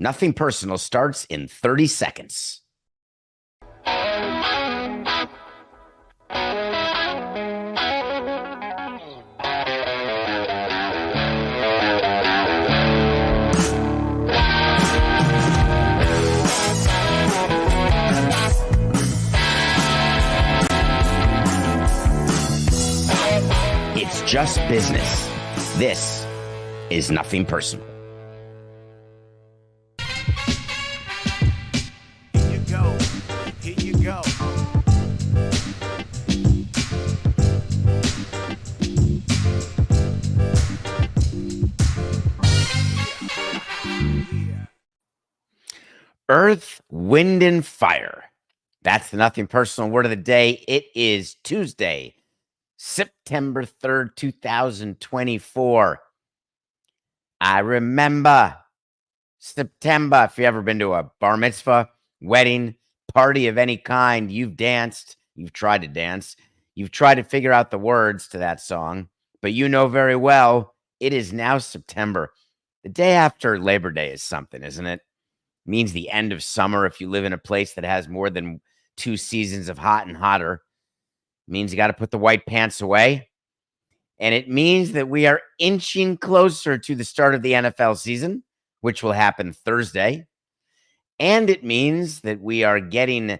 Nothing Personal starts in 30 seconds. It's just business. This is Nothing Personal. Here you go. Earth, wind, and fire. That's the Nothing Personal word of the day. It is Tuesday, September 3rd, 2024. I remember September. If you've ever been to a bar mitzvah, wedding, party of any kind, you've danced, you've tried to dance, you've tried to figure out the words to that song, but you know very well it is now September. The day after Labor Day is something, isn't it? It means the end of summer if you live in a place that has more than 2 seasons of hot and hotter. It means you got to put the white pants away. And it means that we are inching closer to the start of the NFL season, which will happen Thursday. And it means that we are getting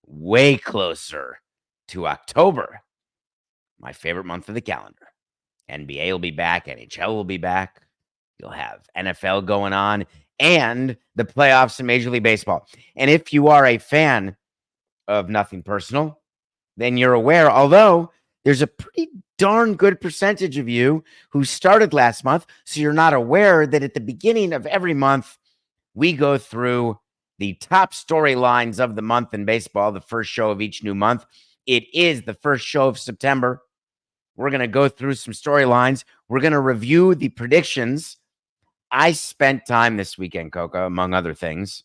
way closer to October, my favorite month of the calendar. NBA will be back. NHL will be back. You'll have NFL going on and the playoffs in Major League Baseball. And if you are a fan of Nothing Personal, then you're aware, although there's a pretty darn good percentage of you who started last month, so you're not aware that at the beginning of every month, we go through the top storylines of the month in baseball, the first show of each new month. It is the first show of September. We're going to go through some storylines. We're going to review the predictions. I spent time this weekend, Coca, among other things,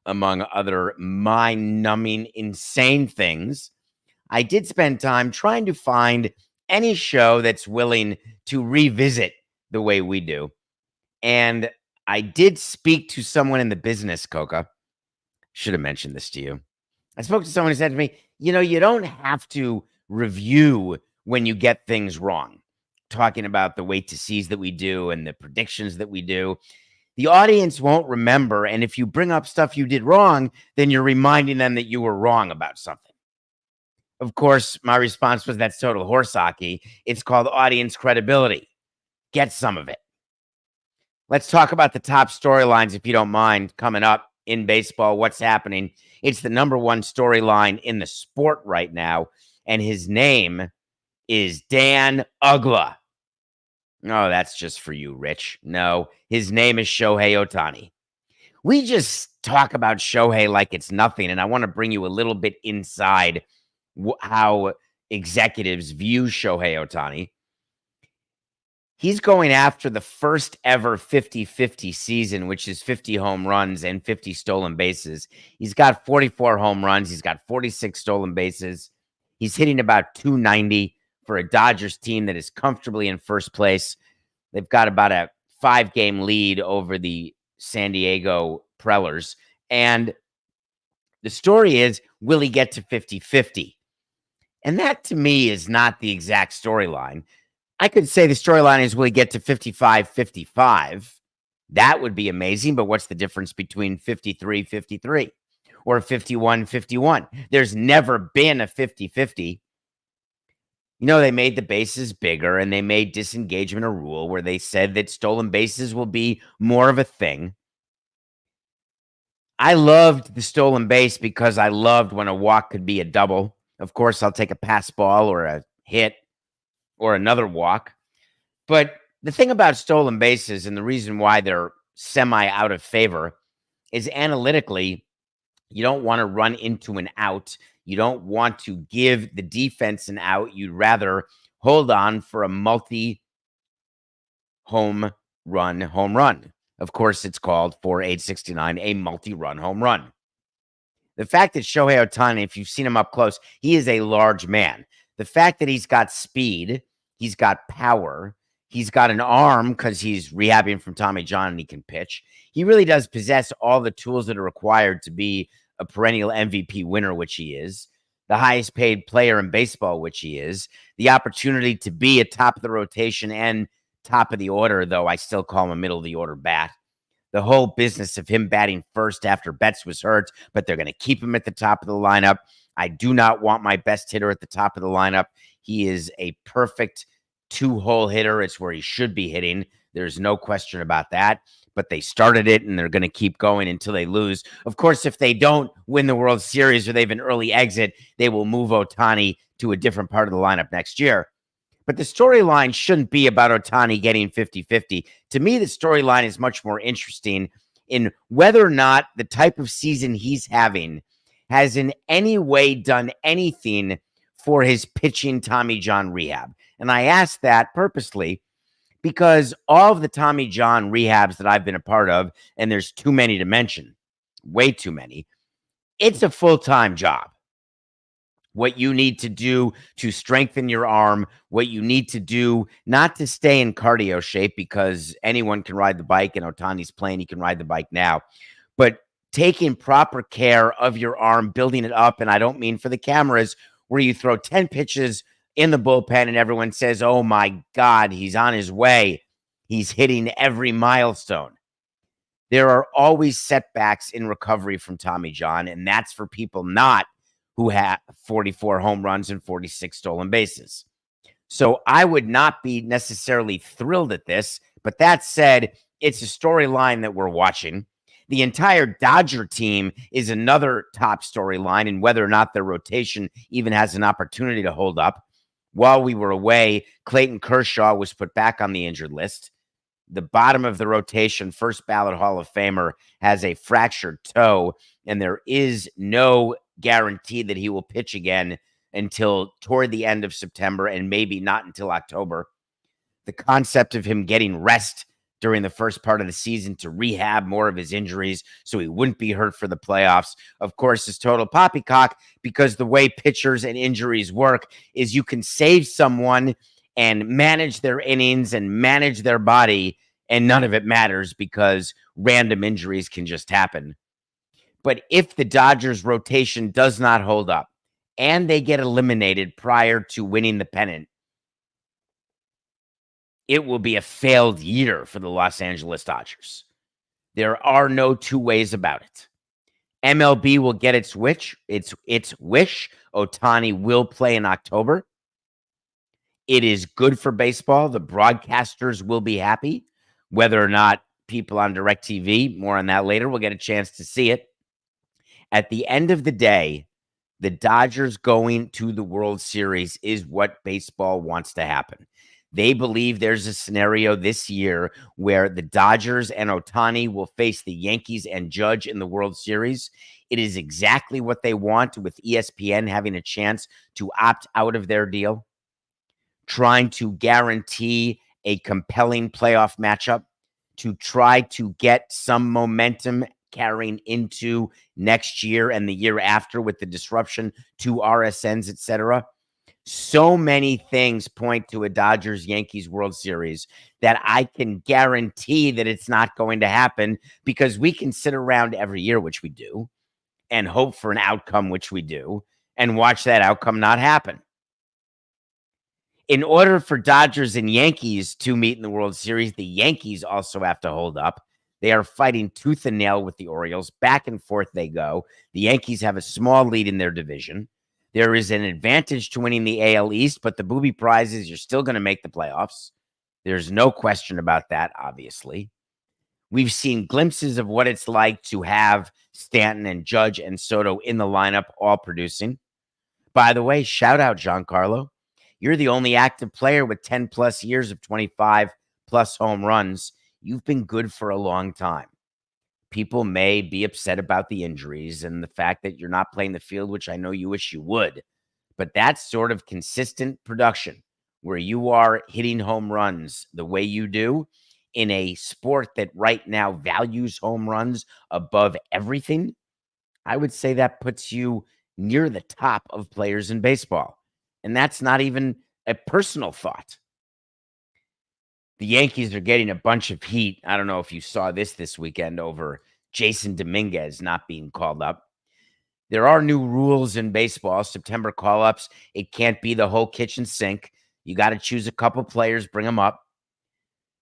among other mind-numbing, insane things. I did spend time trying to find any show that's willing to revisit the way we do. And I did speak to someone in the business, Coca. Should have mentioned this to you. I spoke to someone who said to me, you don't have to review when you get things wrong. Talking about the wait to sees that we do and the predictions that we do. The audience won't remember. And if you bring up stuff you did wrong, then you're reminding them that you were wrong about something. Of course, my response was, that's total horse hockey. It's called audience credibility. Get some of it. Let's talk about the top storylines, if you don't mind, coming up in baseball. What's happening? It's the number one storyline in the sport right now, and his name is Dan Uggla. No, that's just for you, Rich. No, his name is Shohei Ohtani. We just talk about Shohei like it's nothing, and I want to bring you a little bit inside how executives view Shohei Ohtani. He's going after the first ever 50-50 season, which is 50 home runs and 50 stolen bases. He's got 44 home runs. He's got 46 stolen bases. He's hitting about 290 for a Dodgers team that is comfortably in first place. They've got about a 5-game lead over the San Diego Prellers. And the story is, will he get to 50-50? And that, to me, is not the exact storyline. I could say the storyline is, will he get to 55-55? That would be amazing, but what's the difference between 53-53 or 51-51? There's never been a 50-50. They made the bases bigger, and they made disengagement a rule where they said that stolen bases will be more of a thing. I loved the stolen base because I loved when a walk could be a double. Of course, I'll take a pass ball or a hit or another walk. But the thing about stolen bases, and the reason why they're semi out of favor, is analytically, you don't want to run into an out. You don't want to give the defense an out. You'd rather hold on for a multi-home run. Of course, it's called, for age 69, a multi-run home run. The fact that Shohei Ohtani, if you've seen him up close, he is a large man. The fact that he's got speed, he's got power, He's got an arm because he's rehabbing from Tommy John and he can pitch. He really does possess all the tools that are required to be a perennial MVP winner, which he is, the highest paid player in baseball, which he is, the opportunity to be a top of the rotation and top of the order, though I still call him a middle of the order bat. The whole business of him batting first after Betts was hurt, but they're going to keep him at the top of the lineup. I do not want my best hitter at the top of the lineup. He is a perfect two-hole hitter. It's where he should be hitting. There's no question about that. But they started it, and they're going to keep going until they lose. Of course, if they don't win the World Series or they have an early exit, they will move Ohtani to a different part of the lineup next year. But the storyline shouldn't be about Ohtani getting 50-50. To me, the storyline is much more interesting in whether or not the type of season he's having has in any way done anything for his pitching Tommy John rehab. And I ask that purposely because all of the Tommy John rehabs that I've been a part of, and there's too many to mention, way too many, it's a full-time job. What you need to do to strengthen your arm, what you need to do not to stay in cardio shape because anyone can ride the bike and Ohtani's playing, he can ride the bike now, but taking proper care of your arm, building it up. And I don't mean for the cameras where you throw 10 pitches in the bullpen and everyone says, oh my God, he's on his way. He's hitting every milestone. There are always setbacks in recovery from Tommy John, and that's for people not who had 44 home runs and 46 stolen bases. So I would not be necessarily thrilled at this, but that said, it's a storyline that we're watching. The entire Dodger team is another top storyline, and whether or not their rotation even has an opportunity to hold up. While we were away, Clayton Kershaw was put back on the injured list. The bottom of the rotation, first ballot Hall of Famer, has a fractured toe, and there is no guarantee that he will pitch again until toward the end of September and maybe not until October. The concept of him getting rest during the first part of the season to rehab more of his injuries so he wouldn't be hurt for the playoffs, of course, is total poppycock because the way pitchers and injuries work is you can save someone and manage their innings and manage their body, and none of it matters because random injuries can just happen. But if the Dodgers' rotation does not hold up and they get eliminated prior to winning the pennant, it will be a failed year for the Los Angeles Dodgers. There are no two ways about it. MLB will get its wish. Its wish. Ohtani will play in October. It is good for baseball. The broadcasters will be happy. Whether or not people on DirecTV, more on that later, will get a chance to see it. At the end of the day, the Dodgers going to the World Series is what baseball wants to happen. They believe there's a scenario this year where the Dodgers and Ohtani will face the Yankees and Judge in the World Series. It is exactly what they want, with ESPN having a chance to opt out of their deal, trying to guarantee a compelling playoff matchup, to try to get some momentum carrying into next year and the year after with the disruption to RSNs, etc. So many things point to a Dodgers-Yankees World Series that I can guarantee that it's not going to happen, because we can sit around every year, which we do, and hope for an outcome, which we do, and watch that outcome not happen. In order for Dodgers and Yankees to meet in the World Series, the Yankees also have to hold up. They are fighting tooth and nail with the Orioles. Back and forth they go. The Yankees have a small lead in their division. There is an advantage to winning the AL East, but the booby prize is you're still going to make the playoffs. There's no question about that, obviously. We've seen glimpses of what it's like to have Stanton and Judge and Soto in the lineup all producing. By the way, shout out Giancarlo. You're the only active player with 10 plus years of 25 plus home runs. You've been good for a long time. People may be upset about the injuries and the fact that you're not playing the field, which I know you wish you would. But that's sort of consistent production where you are hitting home runs the way you do in a sport that right now values home runs above everything. I would say that puts you near the top of players in baseball. And that's not even a personal thought. The Yankees are getting a bunch of heat. I don't know if you saw this weekend over Jason Dominguez not being called up. There are new rules in baseball. September call-ups, it can't be the whole kitchen sink. You got to choose a couple players, bring them up.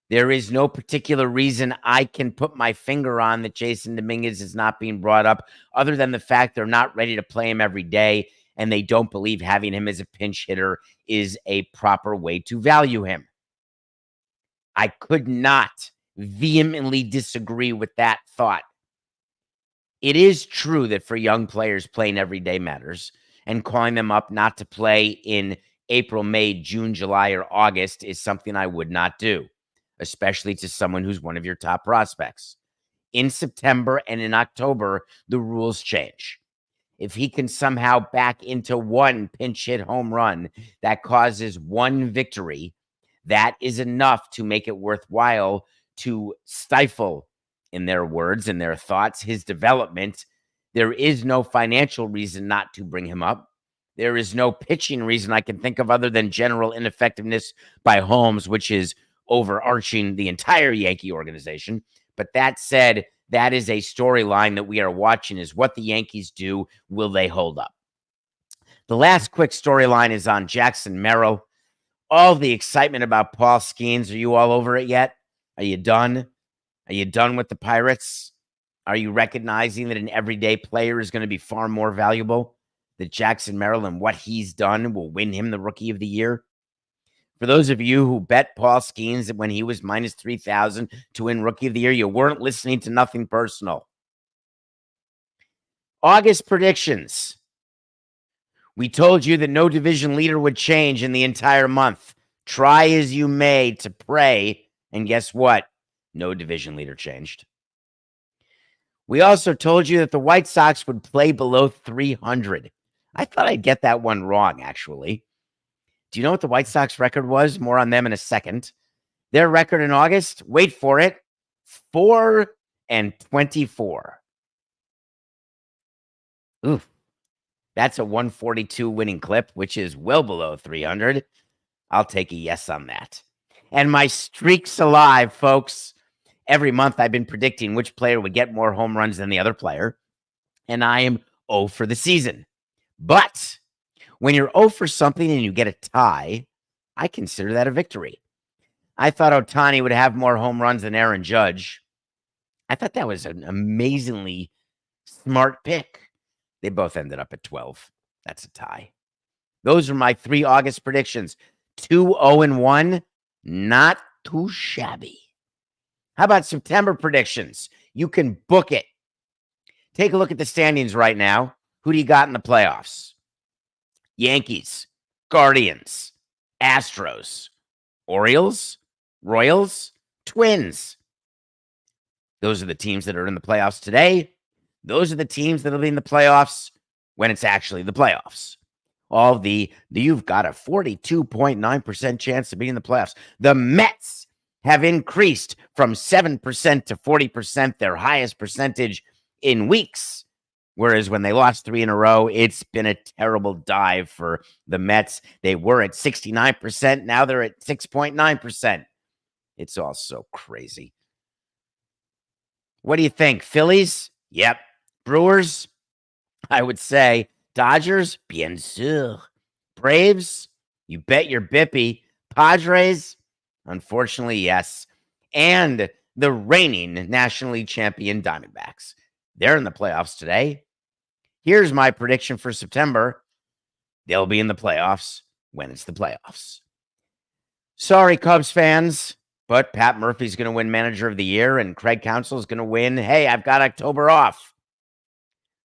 There is no particular reason I can put my finger on that Jason Dominguez is not being brought up, other than the fact they're not ready to play him every day, and they don't believe having him as a pinch hitter is a proper way to value him. I could not vehemently disagree with that thought. It is true that for young players, playing every day matters, and calling them up not to play in April, May, June, July, or August is something I would not do, especially to someone who's one of your top prospects. In September and in October, the rules change. If he can somehow back into one pinch hit home run that causes one victory, that is enough to make it worthwhile to stifle, in their words and their thoughts, his development. There is no financial reason not to bring him up. There is no pitching reason I can think of other than general ineffectiveness by Holmes, which is overarching the entire Yankee organization. But that said, that is a storyline that we are watching, is what the Yankees do. Will they hold up? The last quick storyline is on Jackson Merrill. All the excitement about Paul Skeens. Are you all over it yet? Are you done? Are you done with the Pirates? Are you recognizing that an everyday player is going to be far more valuable? That Jackson Merrill and what he's done will win him the Rookie of the Year? For those of you who bet Paul Skeens when he was minus 3,000 to win Rookie of the Year, you weren't listening to Nothing Personal. August predictions. We told you that no division leader would change in the entire month. Try as you may to pray, and guess what? No division leader changed. We also told you that the White Sox would play below 300. I thought I'd get that one wrong, actually. Do you know what the White Sox record was? More on them in a second. Their record in August, wait for it, 4-24. Oof. That's a 142 winning clip, which is well below 300. I'll take a yes on that. And my streak's alive, folks. Every month I've been predicting which player would get more home runs than the other player, and I am 0 for the season. But when you're 0 for something and you get a tie, I consider that a victory. I thought Ohtani would have more home runs than Aaron Judge. I thought that was an amazingly smart pick. They both ended up at 12. That's a tie. Those are my 3 August predictions. 2-0-1, not too shabby. How about September predictions? You can book it. Take a look at the standings right now. Who do you got in the playoffs? Yankees, Guardians, Astros, Orioles, Royals, Twins. Those are the teams that are in the playoffs today. Those are the teams that will be in the playoffs when it's actually the playoffs. You've got a 42.9% chance of being in the playoffs. The Mets have increased from 7% to 40%, their highest percentage in weeks. Whereas when they lost 3 in a row, it's been a terrible dive for the Mets. They were at 69%. Now they're at 6.9%. It's all so crazy. What do you think? Phillies? Yep. Brewers? I would say. Dodgers? Bien sûr. Braves? You bet your bippy. Padres? Unfortunately, yes. And the reigning National League champion Diamondbacks. They're in the playoffs today. Here's my prediction for September. They'll be in the playoffs when it's the playoffs. Sorry, Cubs fans, but Pat Murphy's going to win Manager of the Year, and Craig Counsell is going to win, hey, I've got October off.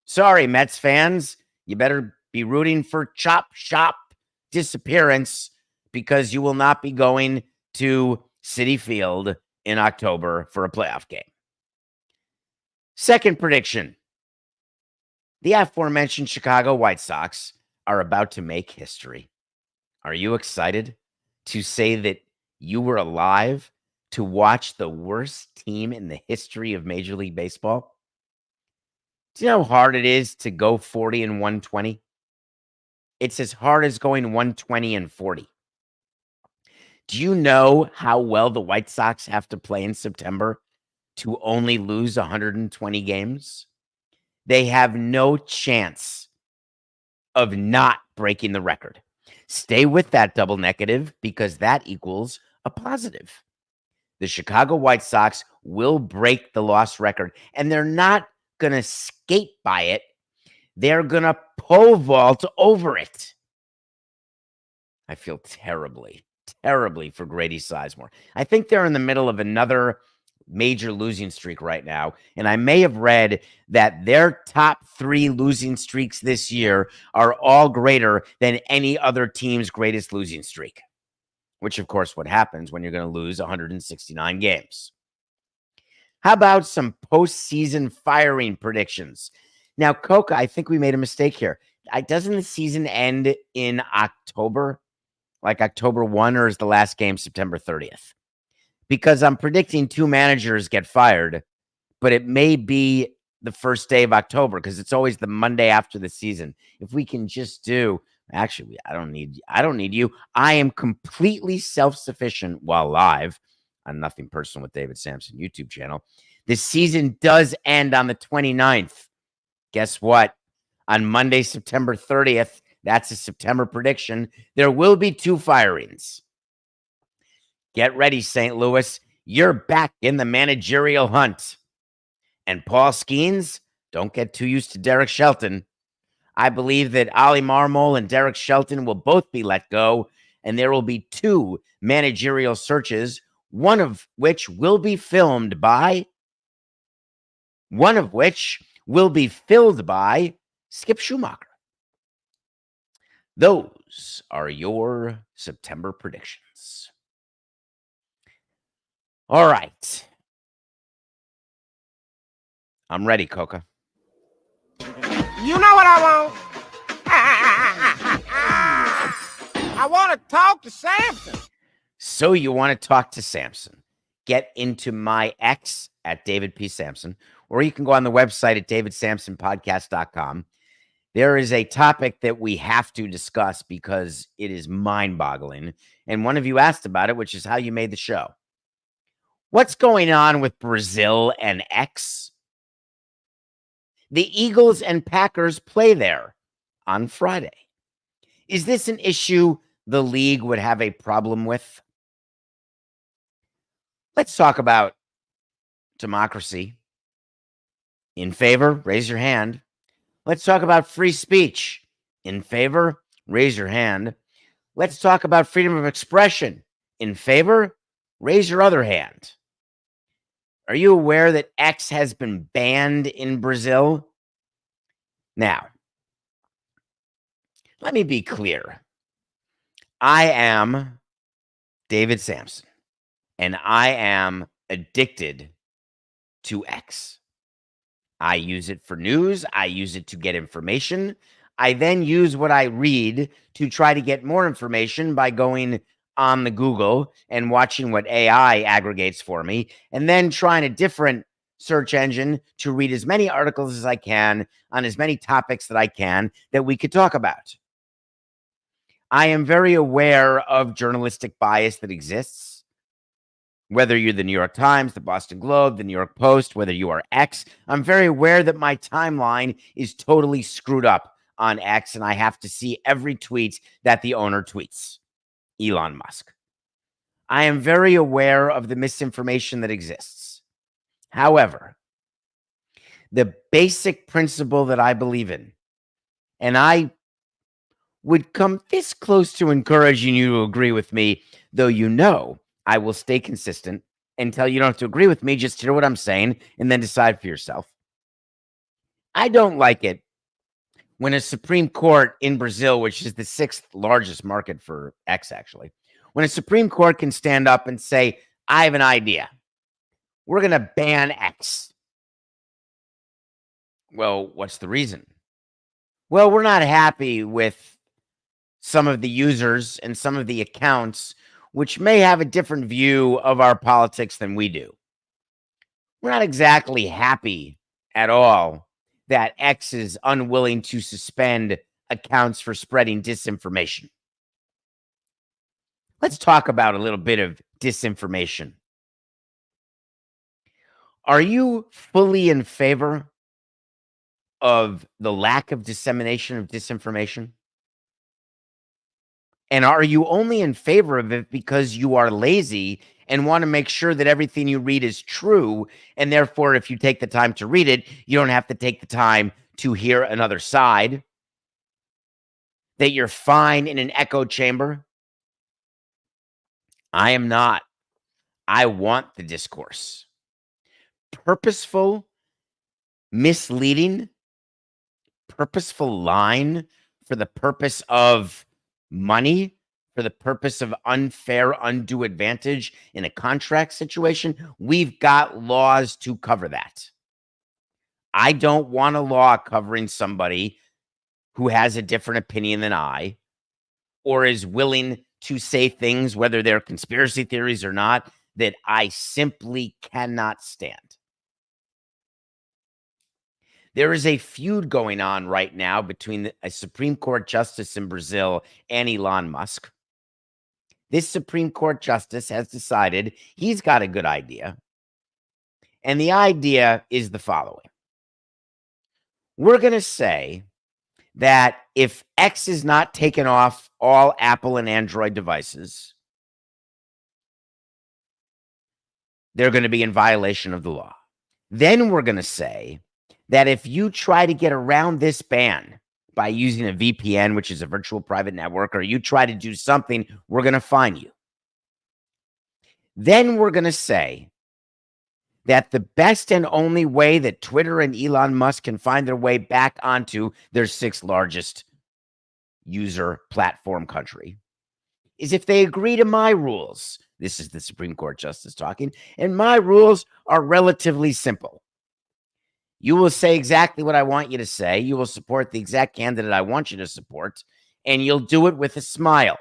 Sorry, Mets fans, you better be rooting for Chop Shop disappearance, because you will not be going to Citi Field in October for a playoff game. Second prediction. The aforementioned Chicago White Sox are about to make history. Are you excited to say that you were alive to watch the worst team in the history of Major League Baseball? Do you know how hard it is to go 40 and 120? It's as hard as going 120 and 40. Do you know how well the White Sox have to play in September to only lose 120 games? They have no chance of not breaking the record. Stay with that double negative because that equals a positive. The Chicago White Sox will break the loss record, and they're not going to skate by it. They're going to pole vault over it. I feel terribly for Grady Sizemore. I think they're in the middle of another major losing streak right now. And I may have read that their top 3 losing streaks this year are all greater than any other team's greatest losing streak, which, of course, what happens when you're going to lose 169 games. How about some postseason firing predictions? Now, Coca, I think we made a mistake here. Doesn't the season end in October? Like October 1, or is the last game September 30th? Because I'm predicting 2 managers get fired, but it may be the first day of October because it's always the Monday after the season. If we can just do, actually, I don't need you. I am completely self-sufficient while live on Nothing Personal with David Samson YouTube channel. The season does end on the 29th. Guess what? On Monday, September 30th, that's a September prediction, there will be 2 firings. Get ready, St. Louis. You're back in the managerial hunt. And Paul Skeens, don't get too used to Derek Shelton. I believe that Ollie Marmol and Derek Shelton will both be let go, and there will be 2 managerial searches, one of which will be filled by Skip Schumacher. Those are your September predictions. All right. I'm ready, Coca. You know what I want? I want to talk to Samson. So you want to talk to Samson? Get into my X at David P. Samson, or you can go on the website at davidsamsonpodcast.com. There is a topic that we have to discuss because it is mind-boggling. And one of you asked about it, which is how you made the show. What's going on with Brazil and X? The Eagles and Packers play there on Friday. Is this an issue the league would have a problem with? Let's talk about democracy. In favor, raise your hand. Let's talk about free speech. In favor, raise your hand. Let's talk about freedom of expression. In favor, raise your other hand. Are you aware that X has been banned in Brazil? Now, let me be clear. I am David Samson, and I am addicted to X. I use it for news. I use it to get information. I then use what I read to try to get more information by going on the Google and watching what AI aggregates for me, and then trying a different search engine to read as many articles as I can on as many topics that I can that we could talk about. I am very aware of journalistic bias that exists. Whether you're the New York Times, the Boston Globe, the New York Post, whether you are X, I'm very aware that my timeline is totally screwed up on X, and I have to see every tweet that the owner tweets, Elon Musk. I am very aware of the misinformation that exists. However, the basic principle that I believe in, and I would come this close to encouraging you to agree with me, though you know I will stay consistent until you don't have to agree with me. Just hear what I'm saying and then decide for yourself. I don't like it when a Supreme Court in Brazil, which is the 6th largest market for X, actually, when a Supreme Court can stand up and say, I have an idea. We're going to ban X. Well, what's the reason? Well, we're not happy with some of the users and some of the accounts which may have a different view of our politics than we do. We're not exactly happy at all that X is unwilling to suspend accounts for spreading disinformation. Let's talk about a little bit of disinformation. Are you fully in favor of the lack of dissemination of disinformation? And are you only in favor of it because you are lazy and want to make sure that everything you read is true? And therefore, if you take the time to read it, you don't have to take the time to hear another side, that you're fine in an echo chamber? I am not. I want the discourse. Purposeful, misleading, purposeful line for the purpose of money, for the purpose of unfair, undue advantage in a contract situation, we've got laws to cover that. I don't want a law covering somebody who has a different opinion than I, or is willing to say things, whether they're conspiracy theories or not, that I simply cannot stand. There is a feud going on right now between a Supreme Court justice in Brazil and Elon Musk. This Supreme Court justice has decided he's got a good idea. And the idea is the following. We're going to say that if X is not taken off all Apple and Android devices, they're going to be in violation of the law. Then we're going to say that if you try to get around this ban by using a VPN, which is a virtual private network, or you try to do something, we're going to fine you. Then we're going to say that the best and only way that Twitter and Elon Musk can find their way back onto their sixth largest user platform country is if they agree to my rules. This is the Supreme Court justice talking, and my rules are relatively simple. You will say exactly what I want you to say. You will support the exact candidate I want you to support, and you'll do it with a smile.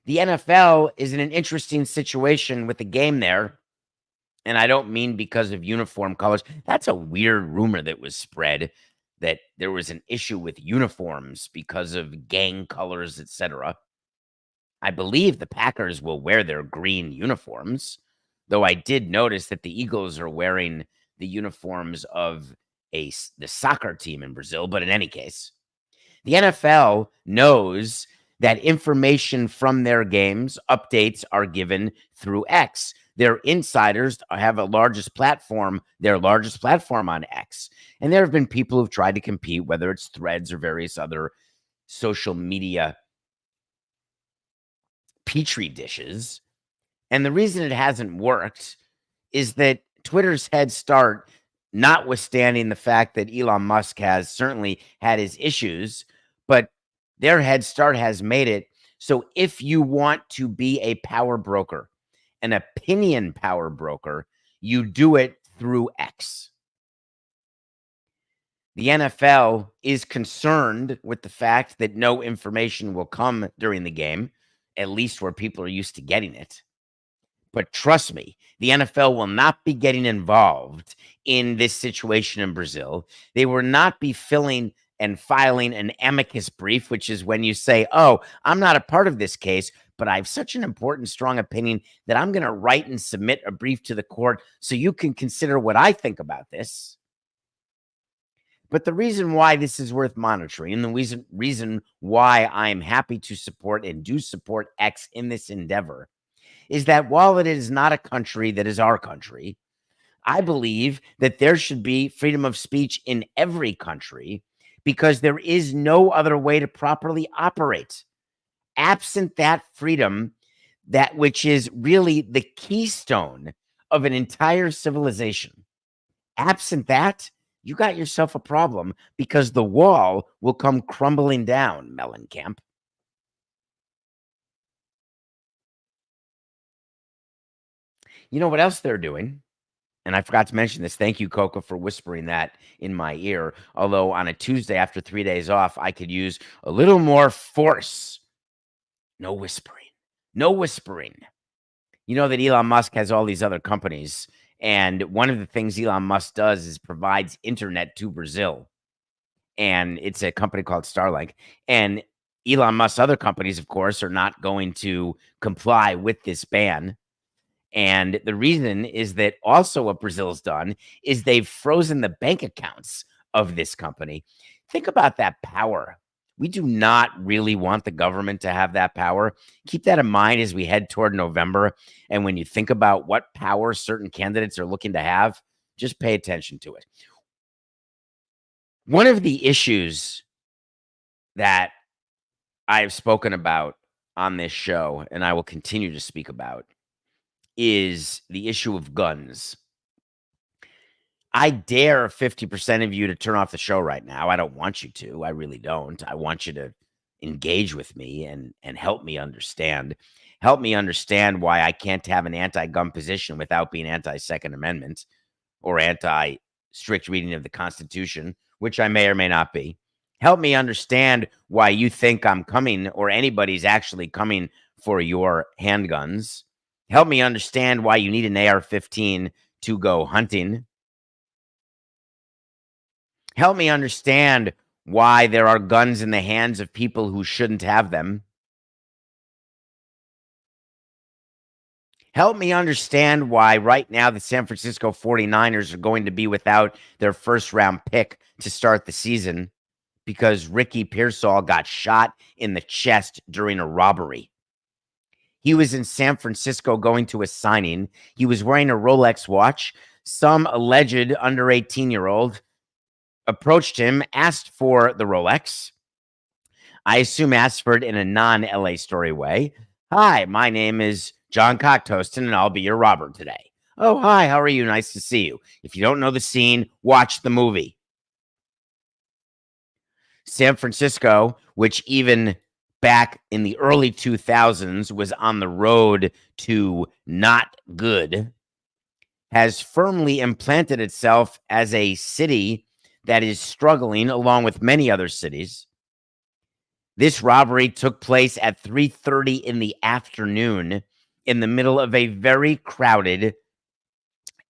The NFL is in an interesting situation with the game there, and I don't mean because of uniform colors. That's a weird rumor that was spread, that there was an issue with uniforms because of gang colors, etc. I believe the Packers will wear their green uniforms, though I did notice that the Eagles are wearing the uniforms of the soccer team in Brazil. But in any case, the NFL knows that information from their games, updates, are given through X. Their insiders have their largest platform on X. And there have been people who've tried to compete, whether it's Threads or various other social media petri dishes. And the reason it hasn't worked is that Twitter's head start, notwithstanding the fact that Elon Musk has certainly had his issues, but their head start has made it so if you want to be a power broker, an opinion power broker, you do it through X. The NFL is concerned with the fact that no information will come during the game, at least where people are used to getting it. But trust me, the NFL will not be getting involved in this situation in Brazil. They will not be filling and filing an amicus brief, which is when you say, oh, I'm not a part of this case, but I have such an important, strong opinion that I'm going to write and submit a brief to the court so you can consider what I think about this. But the reason why this is worth monitoring, and the reason why I'm happy to support and do support X in this endeavor, is that while it is not a country that is our country, I believe that there should be freedom of speech in every country because there is no other way to properly operate. Absent that freedom, that which is really the keystone of an entire civilization, absent that, you got yourself a problem because the wall will come crumbling down, Mellencamp. You know what else they're doing? And I forgot to mention this. Thank you, Coco, for whispering that in my ear. Although on a Tuesday after 3 days off, I could use a little more force. No whispering. No whispering. You know that Elon Musk has all these other companies. And one of the things Elon Musk does is provides internet to Brazil. And it's a company called Starlink. And Elon Musk's other companies, of course, are not going to comply with this ban. And the reason is that also what Brazil's done is they've frozen the bank accounts of this company. Think about that power. We do not really want the government to have that power. Keep that in mind as we head toward November. And when you think about what power certain candidates are looking to have, just pay attention to it. One of the issues that I've spoken about on this show, and I will continue to speak about, is the issue of guns. I dare 50% of you to turn off the show right now. I don't want you to. I really don't. I want you to engage with me and help me understand. Help me understand why I can't have an anti-gun position without being anti-Second Amendment or anti-strict reading of the Constitution, which I may or may not be. Help me understand why you think I'm coming or anybody's actually coming for your handguns. Help me understand why you need an AR-15 to go hunting. Help me understand why there are guns in the hands of people who shouldn't have them. Help me understand why right now the San Francisco 49ers are going to be without their first-round pick to start the season because Ricky Pearsall got shot in the chest during a robbery. He was in San Francisco going to a signing. He was wearing a Rolex watch. Some alleged under 18-year-old approached him, asked for the Rolex. I assume asked for it in a non-LA story way. Hi, my name is John Cocktoaston, and I'll be your robber today. Oh, hi, how are you? Nice to see you. If you don't know the scene, watch the movie. San Francisco, which even back in the early 2000s was on the road to not good, has firmly implanted itself as a city that is struggling along with many other cities. This robbery took place at 3:30 in the afternoon in the middle of a very crowded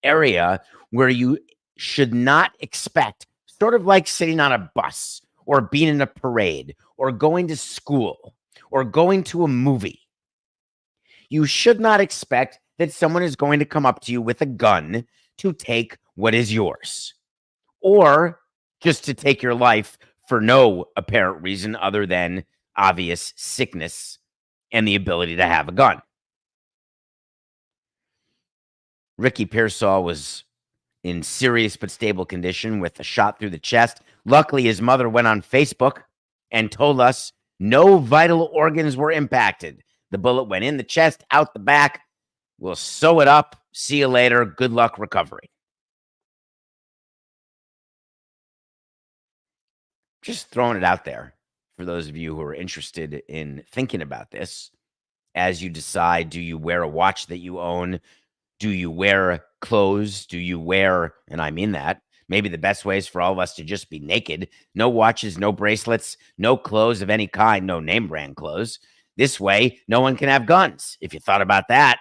area where you should not expect, sort of like sitting on a bus or being in a parade or going to school or going to a movie. You should not expect that someone is going to come up to you with a gun to take what is yours or just to take your life for no apparent reason other than obvious sickness and the ability to have a gun. Ricky Pearsall was in serious but stable condition with a shot through the chest. Luckily, his mother went on Facebook and told us no vital organs were impacted. The bullet went in the chest, out the back. We'll sew it up. See you later. Good luck recovery. Just throwing it out there for those of you who are interested in thinking about this as you decide, do you wear a watch that you own? Do you wear clothes? Do you wear, and I mean that, maybe the best way is for all of us to just be naked. No watches, no bracelets, no clothes of any kind, no name brand clothes. This way, no one can have guns, if you thought about that.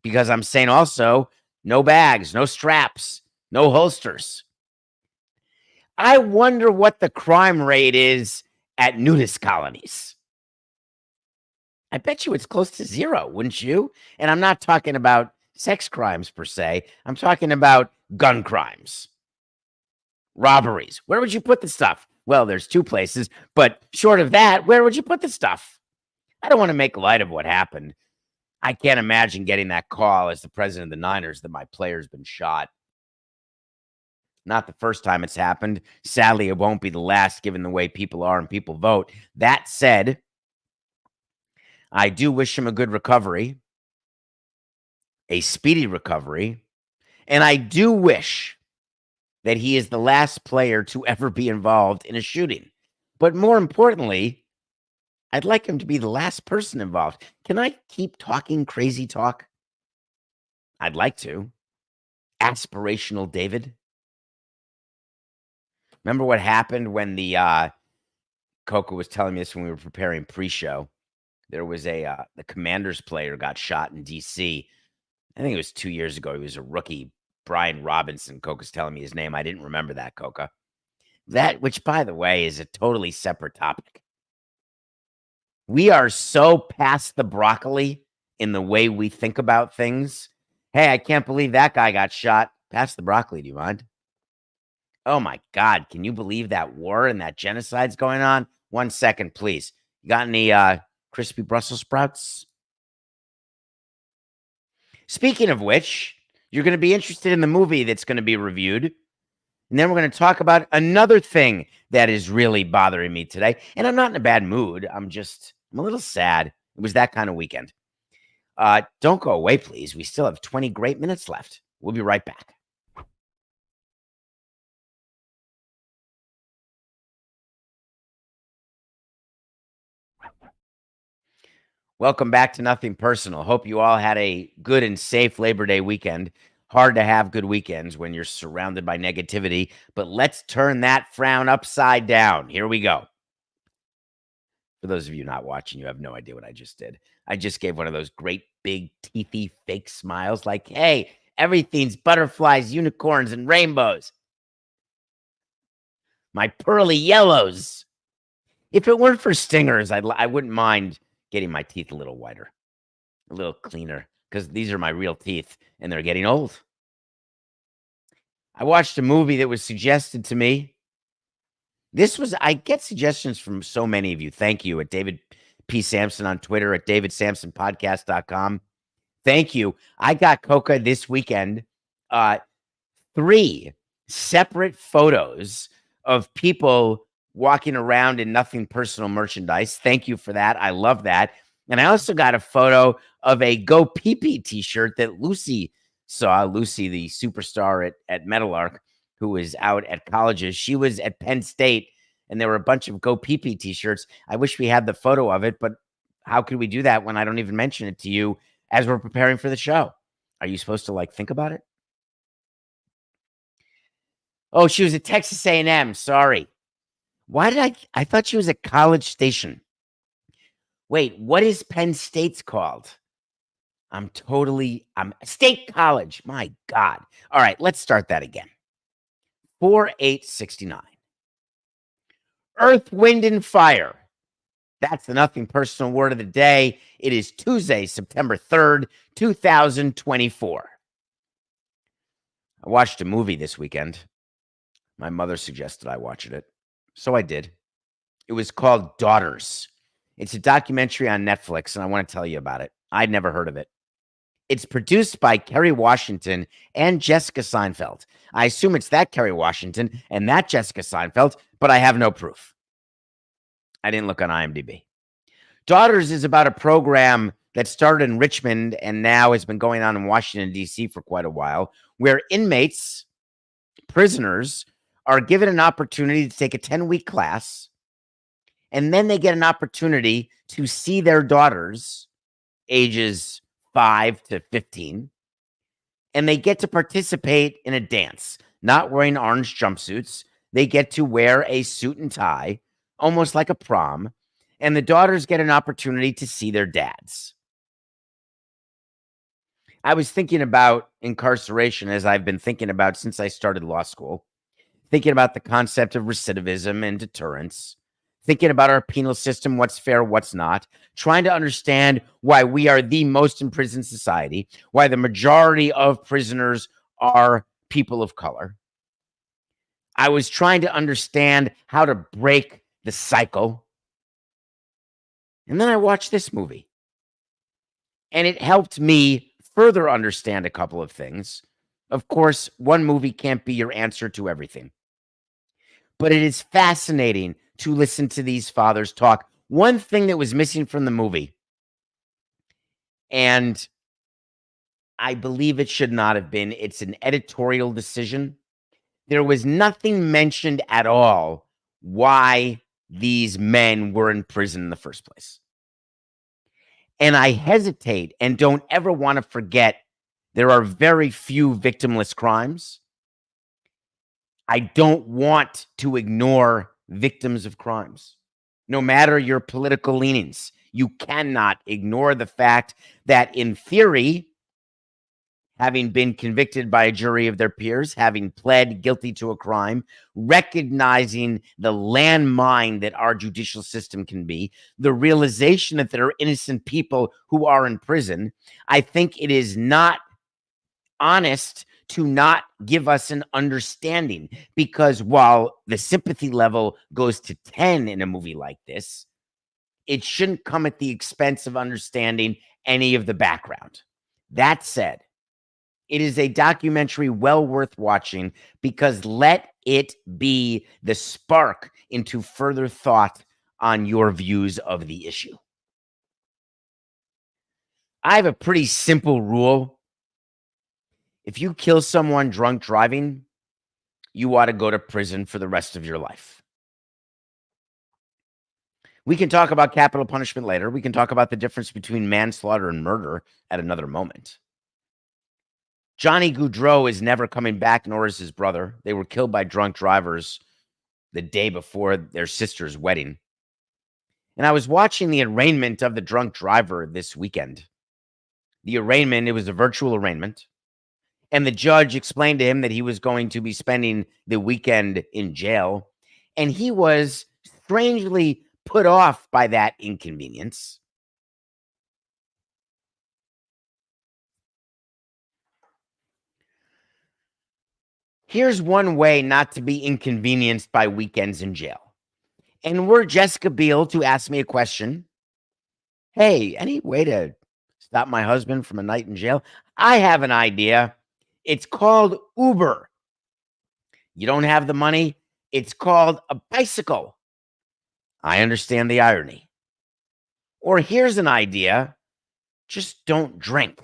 Because I'm saying also, no bags, no straps, no holsters. I wonder what the crime rate is at nudist colonies. I bet you it's close to zero, wouldn't you? And I'm not talking about sex crimes per se. I'm talking about gun crimes, robberies. Where would you put the stuff? Well, there's two places, but short of that, where would you put the stuff? I don't want to make light of what happened. I can't imagine getting that call as the president of the Niners that my player's been shot. Not the first time it's happened. Sadly, it won't be the last given the way people are and people vote. That said, I do wish him a good recovery, a speedy recovery, and I do wish that he is the last player to ever be involved in a shooting. But more importantly, I'd like him to be the last person involved. Can I keep talking crazy talk? I'd like to. Aspirational David. Remember what happened when the Coco was telling me this when we were preparing pre-show? There was the Commanders player got shot in D.C. I think it was 2 years ago. He was a rookie, Brian Robinson. Coca's telling me his name. I didn't remember that, Coca. That, which, by the way, is a totally separate topic. We are so past the broccoli in the way we think about things. Hey, I can't believe that guy got shot. Pass the broccoli, do you mind? Oh my God, can you believe that war and that genocide's going on? 1 second, please. You got any crispy Brussels sprouts? Speaking of which, you're going to be interested in the movie that's going to be reviewed. And then we're going to talk about another thing that is really bothering me today. And I'm not in a bad mood. I'm a little sad. It was that kind of weekend. Don't go away, please. We still have 20 great minutes left. We'll be right back. Welcome back to Nothing Personal. Hope you all had a good and safe Labor Day weekend. Hard to have good weekends when you're surrounded by negativity, but let's turn that frown upside down. Here we go. For those of you not watching, you have no idea what I just did. I just gave one of those great big teethy fake smiles like, hey, everything's butterflies, unicorns, and rainbows. My pearly yellows. If it weren't for stingers, I wouldn't mind getting my teeth a little whiter, a little cleaner, because these are my real teeth and they're getting old. I watched a movie that was suggested to me. I get suggestions from so many of you. Thank you at David P. Samson on Twitter, at davidsamsonpodcast.com. Thank you. I got Coca this weekend. 3 separate photos of people walking around in Nothing Personal merchandise. Thank you for that. I love that. And I also got a photo of a Go Pee Pee t-shirt that Lucy saw. Lucy, the superstar at Metalark, who is out at colleges. She was at Penn State, and there were a bunch of Go Pee Pee t-shirts. I wish we had the photo of it, but how could we do that when I don't even mention it to you as we're preparing for the show? Are you supposed to think about it? Oh, she was at Texas A&M. Sorry. Why did I thought she was at College Station. Wait, what is Penn State's called? I'm State College. My God. All right, let's start that again. 4869. Earth, Wind, and Fire. That's the Nothing Personal word of the day. It is Tuesday, September 3rd, 2024. I watched a movie this weekend. My mother suggested I watch it, so I did. It was called Daughters. It's a documentary on Netflix, and I want to tell you about it. I'd never heard of it. It's produced by Kerry Washington and Jessica Seinfeld. I assume it's that Kerry Washington and that Jessica Seinfeld, but I have no proof. I didn't look on IMDb. Daughters is about a program that started in Richmond and now has been going on in Washington, D.C. for quite a while, where inmates, prisoners, are given an opportunity to take a 10-week class, and then they get an opportunity to see their daughters, ages 5 to 15, and they get to participate in a dance, not wearing orange jumpsuits. They get to wear a suit and tie, almost like a prom, and the daughters get an opportunity to see their dads. I was thinking about incarceration, as I've been thinking about since I started law school, thinking about the concept of recidivism and deterrence, thinking about our penal system, what's fair, what's not, trying to understand why we are the most imprisoned society, why the majority of prisoners are people of color. I was trying to understand how to break the cycle. And then I watched this movie. And it helped me further understand a couple of things. Of course, one movie can't be your answer to everything. But it is fascinating to listen to these fathers talk. One thing that was missing from the movie, and I believe it should not have been, it's an editorial decision. There was nothing mentioned at all why these men were in prison in the first place. And I hesitate and don't ever want to forget there are very few victimless crimes. I don't want to ignore victims of crimes. No matter your political leanings, you cannot ignore the fact that in theory, having been convicted by a jury of their peers, having pled guilty to a crime, recognizing the landmine that our judicial system can be, the realization that there are innocent people who are in prison, I think it is not honest to not give us an understanding, because while the sympathy level goes to 10 in a movie like this, it shouldn't come at the expense of understanding any of the background. That said, it is a documentary well worth watching, because let it be the spark into further thought on your views of the issue. I have a pretty simple rule. If you kill someone drunk driving, you ought to go to prison for the rest of your life. We can talk about capital punishment later. We can talk about the difference between manslaughter and murder at another moment. Johnny Gaudreau is never coming back, nor is his brother. They were killed by drunk drivers the day before their sister's wedding. And I was watching the arraignment of the drunk driver this weekend. The arraignment, it was a virtual arraignment. And the judge explained to him that he was going to be spending the weekend in jail. And he was strangely put off by that inconvenience. Here's one way not to be inconvenienced by weekends in jail. And were Jessica Biel to ask me a question, hey, any way to stop my husband from a night in jail? I have an idea. It's called Uber. You don't have the money? It's called a bicycle. I understand the irony. Or here's an idea. Just don't drink.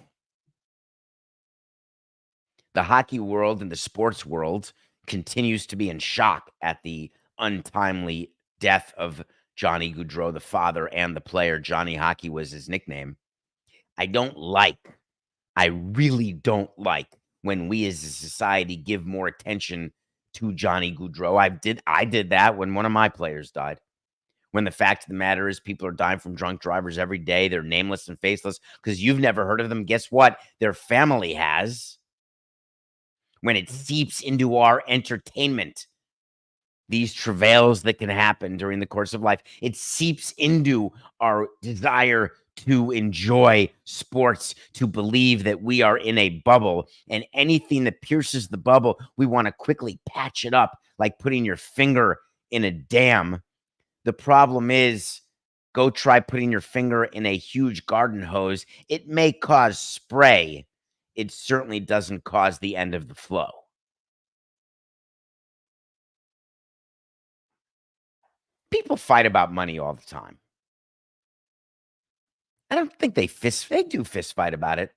The hockey world and the sports world continues to be in shock at the untimely death of Johnny Gaudreau, the father and the player. Johnny Hockey was his nickname. I really don't like when we as a society give more attention to Johnny Gaudreau. I did that when one of my players died. When the fact of the matter is people are dying from drunk drivers every day. They're nameless and faceless because you've never heard of them. Guess what? Their family has. When it seeps into our entertainment, these travails that can happen during the course of life, it seeps into our desire to enjoy sports, to believe that we are in a bubble, and anything that pierces the bubble, we want to quickly patch it up like putting your finger in a dam. The problem is, go try putting your finger in a huge garden hose. It may cause spray. It certainly doesn't cause the end of the flow. People fight about money all the time. I don't think they do fist fight about it.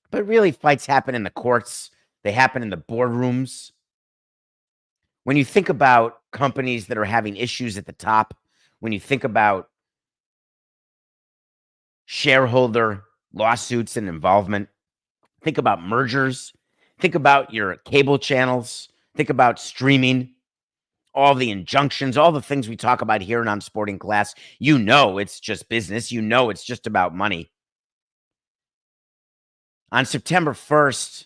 But really, fights happen in the courts. They happen in the boardrooms. When you think about companies that are having issues at the top, when you think about shareholder lawsuits and involvement, think about mergers, think about your cable channels, think about streaming, all the injunctions, all the things we talk about here in On Sporting Class. You know it's just business. You know it's just about money. On September 1st,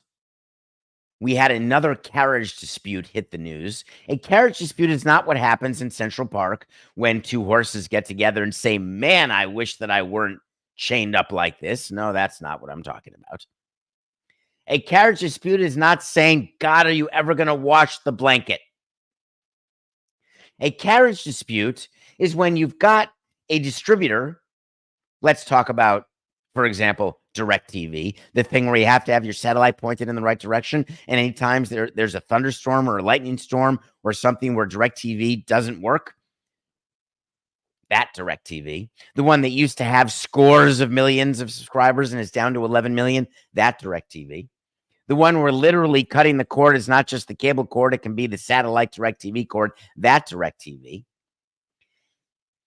we had another carriage dispute hit the news. A carriage dispute is not what happens in Central Park when two horses get together and say, man, I wish that I weren't chained up like this. No, that's not what I'm talking about. A carriage dispute is not saying, God, are you ever going to wash the blanket? A carriage dispute is when you've got a distributor. Let's talk about, for example, DirecTV, the thing where you have to have your satellite pointed in the right direction. And anytime there's a thunderstorm or a lightning storm or something where DirecTV doesn't work, that DirecTV, the one that used to have scores of millions of subscribers and is down to 11 million, that DirecTV. The one where literally cutting the cord is not just the cable cord, it can be the satellite DirecTV cord, that DirecTV.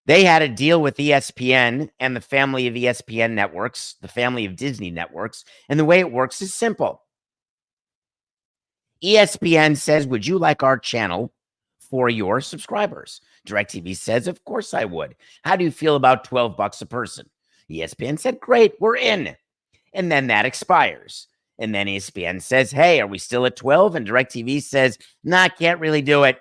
They had a deal with ESPN and the family of ESPN networks, the family of Disney networks, and the way it works is simple. ESPN says, would you like our channel for your subscribers? DirecTV says, of course I would. How do you feel about $12 a person? ESPN said, great, we're in. And then that expires. And then ESPN says, hey, are we still at 12? And DirecTV says, nah, can't really do it.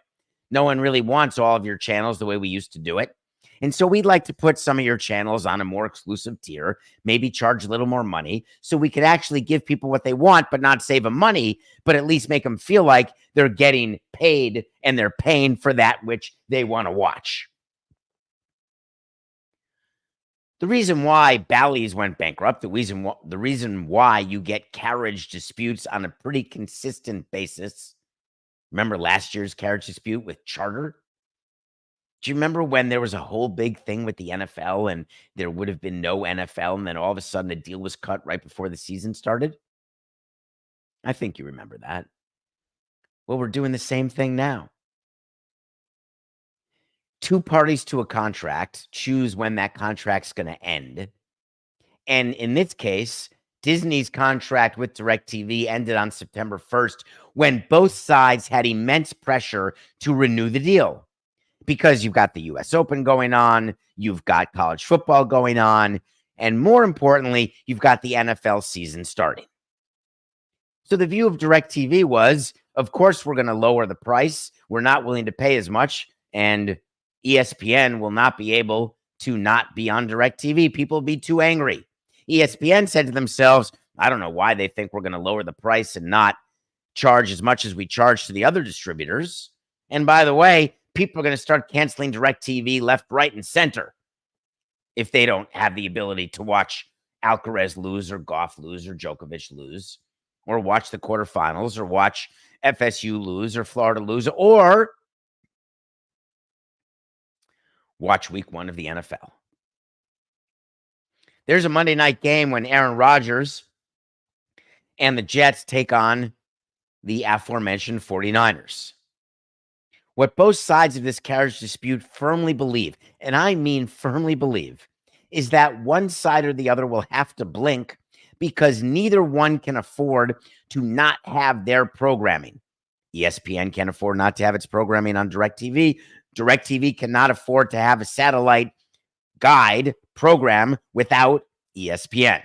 No one really wants all of your channels the way we used to do it. And so we'd like to put some of your channels on a more exclusive tier, maybe charge a little more money so we could actually give people what they want, but not save them money, but at least make them feel like they're getting paid and they're paying for that which they want to watch. The reason why Bally's went bankrupt, the reason why you get carriage disputes on a pretty consistent basis. Remember last year's carriage dispute with Charter? Do you remember when there was a whole big thing with the NFL and there would have been no NFL and then all of a sudden a deal was cut right before the season started? I think you remember that. Well, we're doing the same thing now. Two parties to a contract choose when that contract's going to end. And in this case, Disney's contract with DirecTV ended on September 1st when both sides had immense pressure to renew the deal. Because you've got the US Open going on, you've got college football going on, and more importantly, you've got the NFL season starting. So the view of DirecTV was, of course, we're going to lower the price. We're not willing to pay as much, and ESPN will not be able to not be on DirecTV. People will be too angry. ESPN said to themselves, I don't know why they think we're going to lower the price and not charge as much as we charge to the other distributors. And by the way, people are going to start canceling DirecTV left, right, and center if they don't have the ability to watch Alcaraz lose or Goff lose or Djokovic lose or watch the quarterfinals or watch FSU lose or Florida lose or watch week 1 of the NFL. There's a Monday night game when Aaron Rodgers and the Jets take on the aforementioned 49ers. What both sides of this carriage dispute firmly believe, and I mean firmly believe, is that one side or the other will have to blink because neither one can afford to not have their programming. ESPN can't afford not to have its programming on DirecTV. DirecTV cannot afford to have a satellite guide program without ESPN.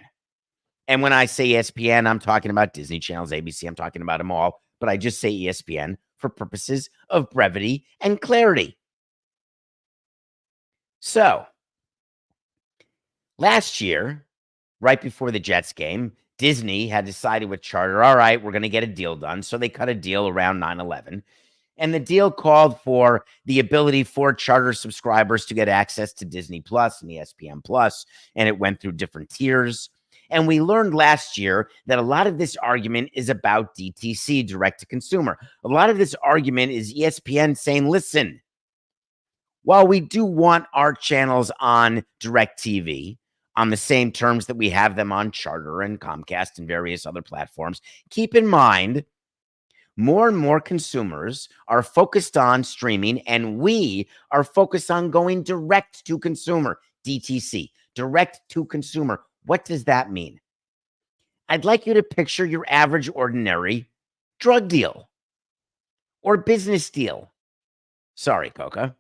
And when I say ESPN, I'm talking about Disney channels, ABC, I'm talking about them all, but I just say ESPN for purposes of brevity and clarity. So, last year, right before the Jets game, Disney had decided with Charter, all right, we're going to get a deal done. So they cut a deal around 9/11. And the deal called for the ability for Charter subscribers to get access to Disney Plus and ESPN Plus, and it went through different tiers. And we learned last year that a lot of this argument is about DTC, direct to consumer. A lot of this argument is ESPN saying, listen, while we do want our channels on DirecTV on the same terms that we have them on Charter and Comcast and various other platforms, keep in mind, more and more consumers are focused on streaming, and we are focused on going direct to consumer, DTC, direct to consumer. What does that mean? I'd like you to picture your average, ordinary drug deal or business deal. Sorry, Coca.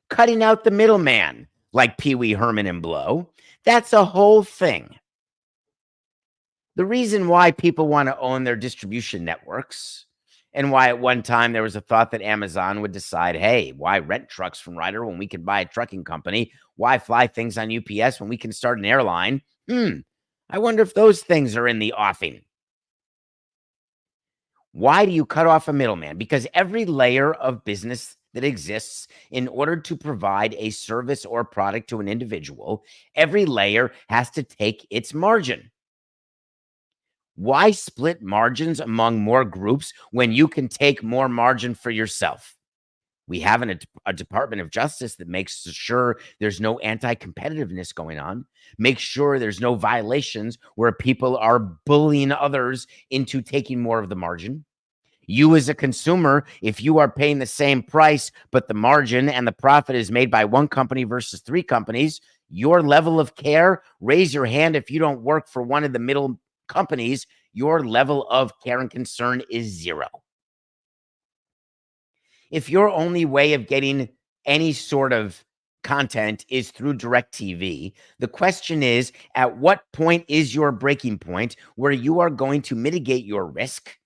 Cutting out the middleman like Pee Wee Herman and Blow. That's a whole thing. The reason why people want to own their distribution networks and why at one time there was a thought that Amazon would decide, hey, why rent trucks from Ryder when we can buy a trucking company? Why fly things on UPS when we can start an airline? I wonder if those things are in the offing. Why do you cut off a middleman? Because every layer of business that exists in order to provide a service or product to an individual, every layer has to take its margin. Why split margins among more groups when you can take more margin for yourself? We have a Department of Justice that makes sure there's no anti-competitiveness going on, makes sure there's no violations where people are bullying others into taking more of the margin. You as a consumer, if you are paying the same price, but the margin and the profit is made by one company versus 3 companies, your level of care, raise your hand if you don't work for one of the middle companies, your level of care and concern is 0. If your only way of getting any sort of content is through DirecTV. The question is, at what point is your breaking point where you are going to mitigate your risk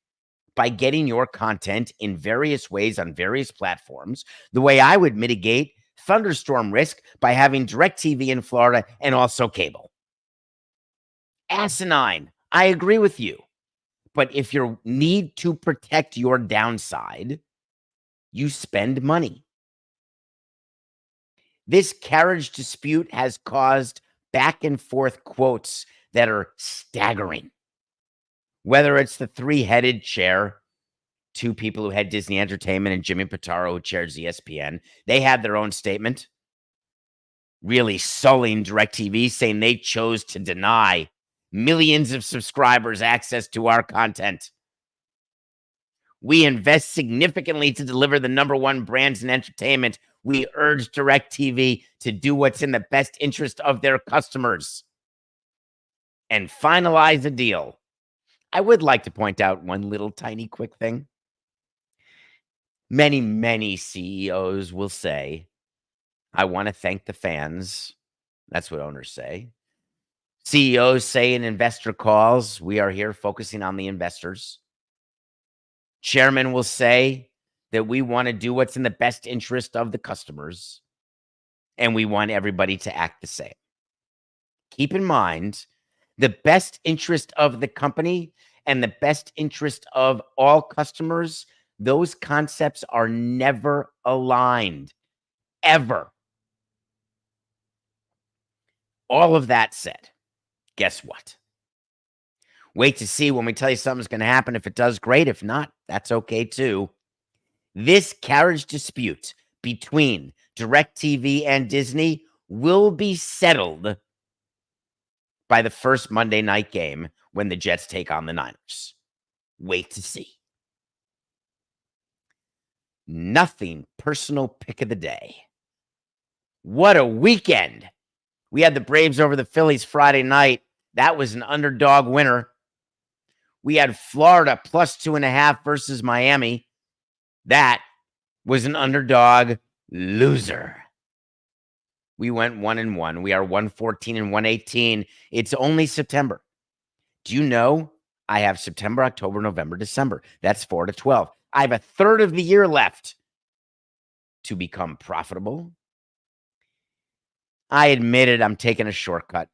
by getting your content in various ways on various platforms? The way I would mitigate thunderstorm risk by having DirecTV in Florida and also cable. Asinine. I agree with you. But if you need to protect your downside, you spend money. This carriage dispute has caused back and forth quotes that are staggering. Whether it's the three-headed chair, two people who had Disney Entertainment, and Jimmy Pitaro, who chairs ESPN, they had their own statement, really sullying DirecTV, saying they chose to deny millions of subscribers access to our content. We invest significantly to deliver the number one brands in entertainment. We urge DirecTV to do what's in the best interest of their customers and finalize a deal. I would like to point out one little tiny quick thing. Many CEOs will say, I want to thank the fans. That's what owners say. CEOs say in investor calls, we are here focusing on the investors. Chairman will say that we want to do what's in the best interest of the customers, and we want everybody to act the same. Keep in mind, the best interest of the company and the best interest of all customers, those concepts are never aligned, ever. All of that said, guess what? Wait to see when we tell you something's going to happen. If it does, great. If not, that's okay too. This carriage dispute between DirecTV and Disney will be settled by the first Monday night game when the Jets take on the Niners. Wait to see. Nothing personal pick of the day. What a weekend. We had the Braves over the Phillies Friday night. That was an underdog winner. We had Florida plus 2.5 versus Miami. That was an underdog loser. We went 1-1. We are 114 and 118. It's only September. Do you know I have September, October, November, December? That's 4 to 12. I have a third of the year left to become profitable. I admitted I'm taking a shortcut.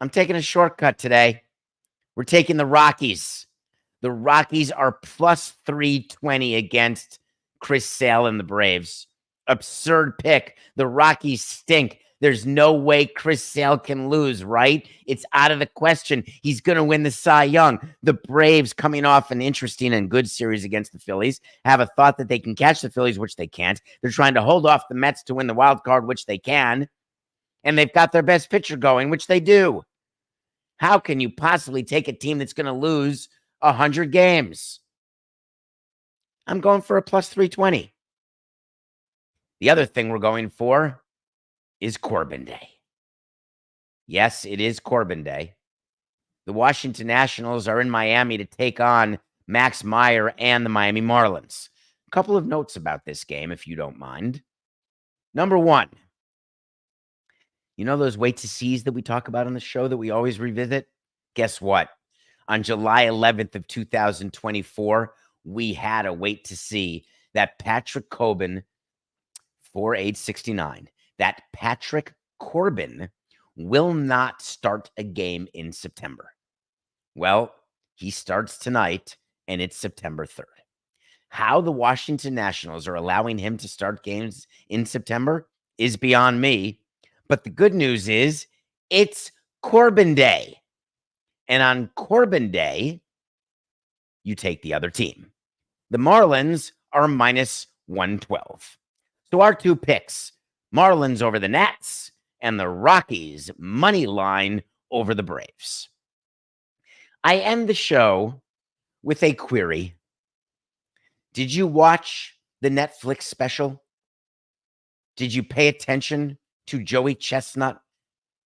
I'm taking a shortcut today. We're taking the Rockies. The Rockies are plus 320 against Chris Sale and the Braves. Absurd pick. The Rockies stink. There's no way Chris Sale can lose, right? It's out of the question. He's going to win the Cy Young. The Braves, coming off an interesting and good series against the Phillies, have a thought that they can catch the Phillies, which they can't. They're trying to hold off the Mets to win the wild card, which they can. And they've got their best pitcher going, which they do. How can you possibly take a team that's going to lose 100 games? I'm going for a plus 320. The other thing we're going for is Corbin Day. Yes, it is Corbin Day. The Washington Nationals are in Miami to take on Max Meyer and the Miami Marlins. A couple of notes about this game, if you don't mind. Number one, you know those wait to sees that we talk about on the show that we always revisit? Guess what? On July 11th of 2024, we had a wait to see that Patrick Corbin, for age 69, that Patrick Corbin will not start a game in September. Well, he starts tonight, and it's September 3rd. How the Washington Nationals are allowing him to start games in September is beyond me. But the good news is it's Corbin Day. And on Corbin Day, you take the other team. The Marlins are minus 112. So our two picks, Marlins over the Nats and the Rockies money line over the Braves. I end the show with a query. Did you watch the Netflix special? Did you pay attention to Joey Chestnut?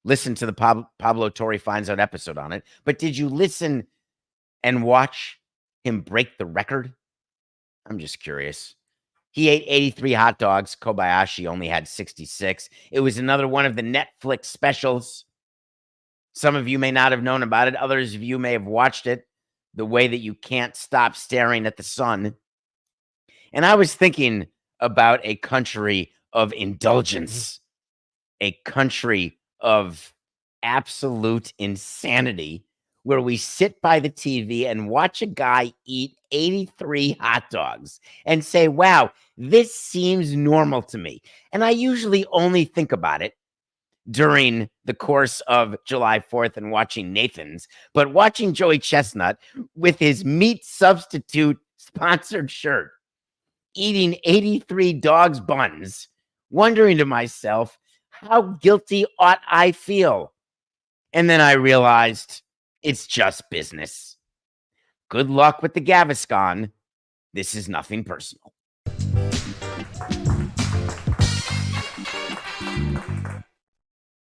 Listen to the Pablo Torre Finds Out episode on it. But did you listen and watch him break the record? I'm just curious. He ate 83 hot dogs. Kobayashi only had 66. It was another one of the Netflix specials. Some of you may not have known about it. Others of you may have watched it. The way that you can't stop staring at the sun. And I was thinking about a country of indulgence, a country of absolute insanity, where we sit by the TV and watch a guy eat 83 hot dogs and say, wow, this seems normal to me. And I usually only think about it during the course of July 4th and watching Nathan's, but watching Joey Chestnut with his meat substitute sponsored shirt, eating 83 dogs' buns, wondering to myself, how guilty ought I feel? And then I realized it's just business. Good luck with the Gaviscon. This is nothing personal.